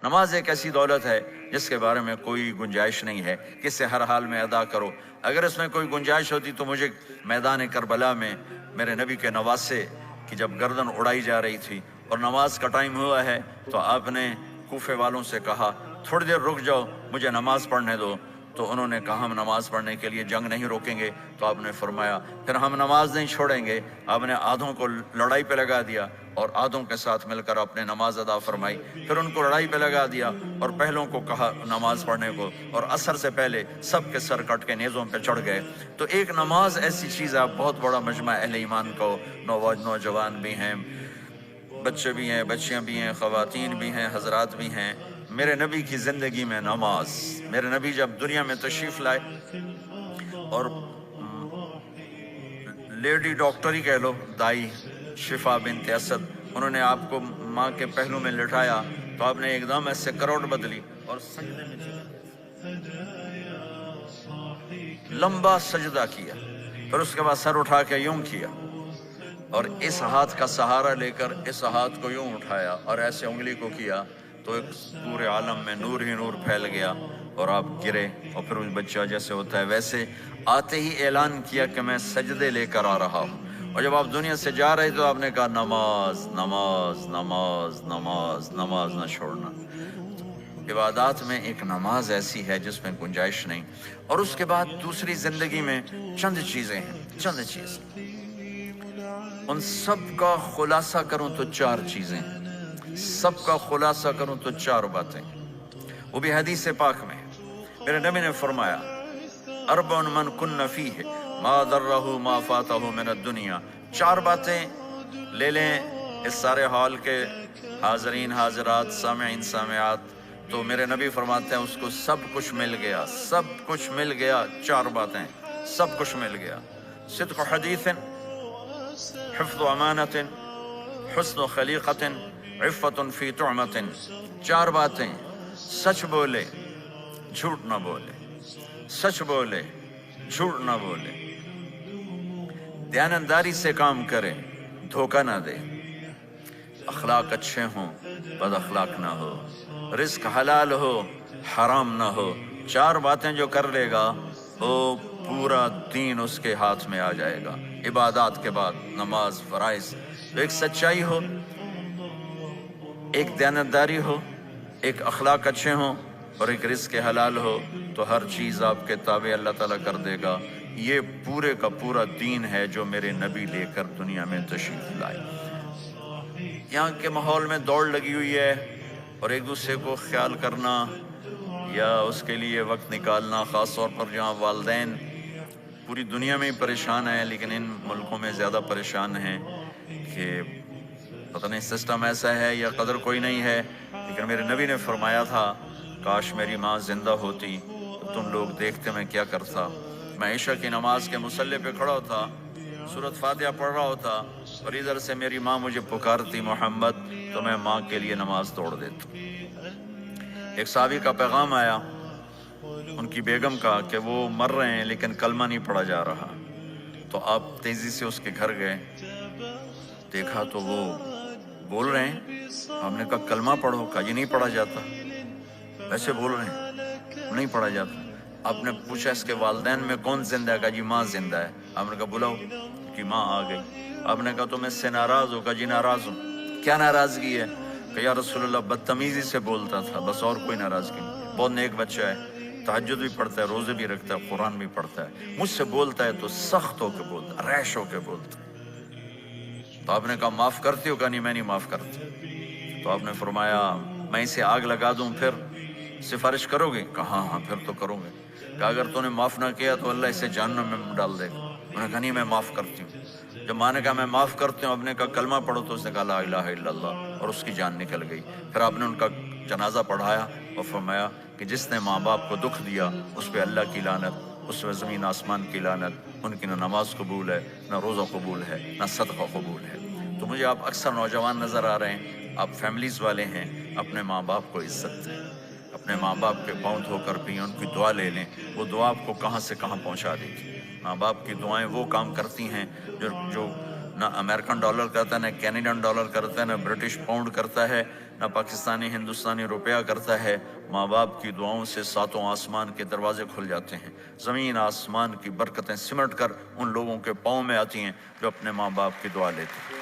نماز ایک ایسی دولت ہے جس کے بارے میں کوئی گنجائش نہیں ہے کہ اسے ہر حال میں ادا کرو۔ اگر اس میں کوئی گنجائش ہوتی تو مجھے میدان کربلا میں میرے نبی کے نواسے کی جب گردن اڑائی جا رہی تھی اور نماز کا ٹائم ہوا ہے تو آپ نے کوفے والوں سے کہا تھوڑی دیر رک جاؤ، مجھے نماز پڑھنے دو۔ تو انہوں نے کہا ہم نماز پڑھنے کے لیے جنگ نہیں روکیں گے۔ تو آپ نے فرمایا پھر ہم نماز نہیں چھوڑیں گے۔ آپ نے آدھوں کو لڑائی پہ لگا دیا اور آدھوں کے ساتھ مل کر اپنے نماز ادا فرمائی، پھر ان کو لڑائی پہ لگا دیا اور پہلوں کو کہا نماز پڑھنے کو، اور عصر سے پہلے سب کے سر کٹ کے نیزوں پہ چڑھ گئے۔ تو ایک نماز ایسی چیز ہے، بہت بڑا مجمع اہل ایمان کو، نوجوان بھی ہیں، بچے بھی ہیں، بچیاں بھی ہیں، خواتین بھی ہیں، حضرات بھی ہیں۔ میرے نبی کی زندگی میں نماز، میرے نبی جب دنیا میں تشریف لائے اور لیڈی ڈاکٹر ہی کہہ لو، دائی شفا بنت اسد، انہوں نے آپ کو ماں کے پہلو میں لٹایا تو آپ نے ایک دم ایسے کروٹ بدلی اور سجدے میں لمبا سجدہ کیا، پھر اس کے بعد سر اٹھا کے یوں کیا اور اس ہاتھ کا سہارا لے کر اس ہاتھ کو یوں اٹھایا اور ایسے انگلی کو کیا تو ایک پورے عالم میں نور ہی نور پھیل گیا اور آپ گرے، اور پھر اس بچہ جیسے ہوتا ہے ویسے آتے ہی اعلان کیا کہ میں سجدے لے کر آ رہا ہوں۔ اور جب آپ دنیا سے جا رہے تو آپ نے کہا نماز نماز نماز نماز نماز نہ چھوڑنا۔ عبادات میں ایک نماز ایسی ہے جس میں گنجائش نہیں۔ اور اس کے بعد دوسری زندگی میں چند چیزیں ہیں، چند چیز، ان سب کا خلاصہ کروں تو چار چیزیں، سب کا خلاصہ کروں تو چار باتیں، وہ بھی حدیث پاک میں۔ میرے نبی نے فرمایا اربع من کن فیہ ما ضرہ ما فاتہ من الدنیا، چار باتیں لے لیں اس سارے حال کے حاضرین حاضرات سامعین سامعات، تو میرے نبی فرماتے ہیں اس کو سب کچھ مل گیا، سب کچھ مل گیا، چار باتیں سب کچھ مل گیا۔ صدق حدیث، حفظ امانت، حسن خلیقت، عفت فی طعمت، چار باتیں، سچ بولے جھوٹ نہ بولے، سچ بولے جھوٹ نہ بولے، دیانتداری سے کام کرے دھوکہ نہ دے، اخلاق اچھے ہوں بد اخلاق نہ ہو، رزق حلال ہو حرام نہ ہو۔ چار باتیں جو کر لے گا وہ پورا دین اس کے ہاتھ میں آ جائے گا۔ عبادات کے بعد نماز، فرائض، ایک سچائی ہو، ایک دیانتداری ہو، ایک اخلاق اچھے ہوں اور ایک رزق حلال ہو تو ہر چیز آپ کے تابع اللہ تعالیٰ کر دے گا۔ یہ پورے کا پورا دین ہے جو میرے نبی لے کر دنیا میں تشریف لائے۔ یہاں کے ماحول میں دوڑ لگی ہوئی ہے اور ایک دوسرے کو خیال کرنا یا اس کے لیے وقت نکالنا، خاص طور پر جہاں والدین پوری دنیا میں ہی پریشان ہیں لیکن ان ملکوں میں زیادہ پریشان ہیں کہ پتہ نہیں سسٹم ایسا ہے یا قدر کوئی نہیں ہے۔ لیکن میرے نبی نے فرمایا تھا کاش میری ماں زندہ ہوتی تو تم لوگ دیکھتے میں کیا کرتا۔ میں عشاء کی نماز کے مصلی پہ کھڑا ہوتا، سورۃ فاتحہ پڑھ رہا ہوتا اور ادھر سے میری ماں مجھے پکارتی محمد، تو میں ماں کے لیے نماز توڑ دیتا۔ ایک صحابی کا پیغام آیا ان کی بیگم کا کہ وہ مر رہے ہیں لیکن کلمہ نہیں پڑھا جا رہا، تو آپ تیزی سے اس کے گھر گئے، دیکھا تو وہ بول رہے ہیں، ہم نے کہا کلمہ پڑھو، کہا یہ نہیں پڑھا جاتا، ویسے بول رہے ہیں نہیں پڑھا جاتا۔ آپ نے پوچھا اس کے والدین میں کون زندہ ہے؟ کہا جی ماں زندہ ہے۔ آپ نے کہا بلاؤ، کہ ماں آ گئی۔ آپ نے کہا تم اس سے ناراض ہو؟ کہا جی ناراض ہوں۔ کیا ناراضگی ہے؟ کہ یا رسول اللہ بدتمیزی سے بولتا تھا، بس اور کوئی ناراضگی نہیں، بہت نیک بچہ ہے، تہجد بھی پڑھتا ہے، روزے بھی رکھتا ہے، قرآن بھی پڑھتا ہے، مجھ سے بولتا ہے تو سخت ہو کے بولتا ہے، ریش ہو کے بولتا ہے۔ تو آپ نے کہا معاف کرتی ہو؟ کہا نہیں میں نہیں معاف کرتا۔ تو آپ نے فرمایا میں اسے آگ لگا دوں پھر سفارش کرو گے؟ کہا ہاں پھر تو کروں گے۔ کہا اگر تو نے معاف نہ کیا تو اللہ اسے جہنم میں ڈال دے گا۔ انہوں نے کہا نہیں میں معاف کرتی ہوں۔ جب ماں نے کہا میں معاف کرتی ہوں، آپ نے کہا کلمہ پڑھو، تو اس نے کہا لا الہ الا اللہ، اور اس کی جان نکل گئی۔ پھر آپ نے ان کا جنازہ پڑھایا اور فرمایا کہ جس نے ماں باپ کو دکھ دیا اس پہ اللہ کی لعنت، اس پہ زمین آسمان کی لعنت، ان کی نہ نماز قبول ہے نہ روزہ قبول ہے نہ صدقہ قبول ہے۔ تو مجھے آپ اکثر نوجوان نظر آ رہے ہیں، آپ فیملیز والے ہیں، اپنے ماں باپ کو عزت دیں، اپنے ماں باپ کے پاؤں دھو کر بھی ان کی دعا لے لیں، وہ دعا آپ کو کہاں سے کہاں پہنچا دے گی۔ ماں باپ کی دعائیں وہ کام کرتی ہیں جو نہ امریکن ڈالر کرتا ہے، نہ کینیڈین ڈالر کرتا ہے، نہ برٹش پاؤنڈ کرتا ہے، نہ پاکستانی ہندوستانی روپیہ کرتا ہے۔ ماں باپ کی دعاؤں سے ساتوں آسمان کے دروازے کھل جاتے ہیں، زمین آسمان کی برکتیں سمٹ کر ان لوگوں کے پاؤں میں آتی ہیں جو اپنے ماں باپ کی دعا لیتے ہیں۔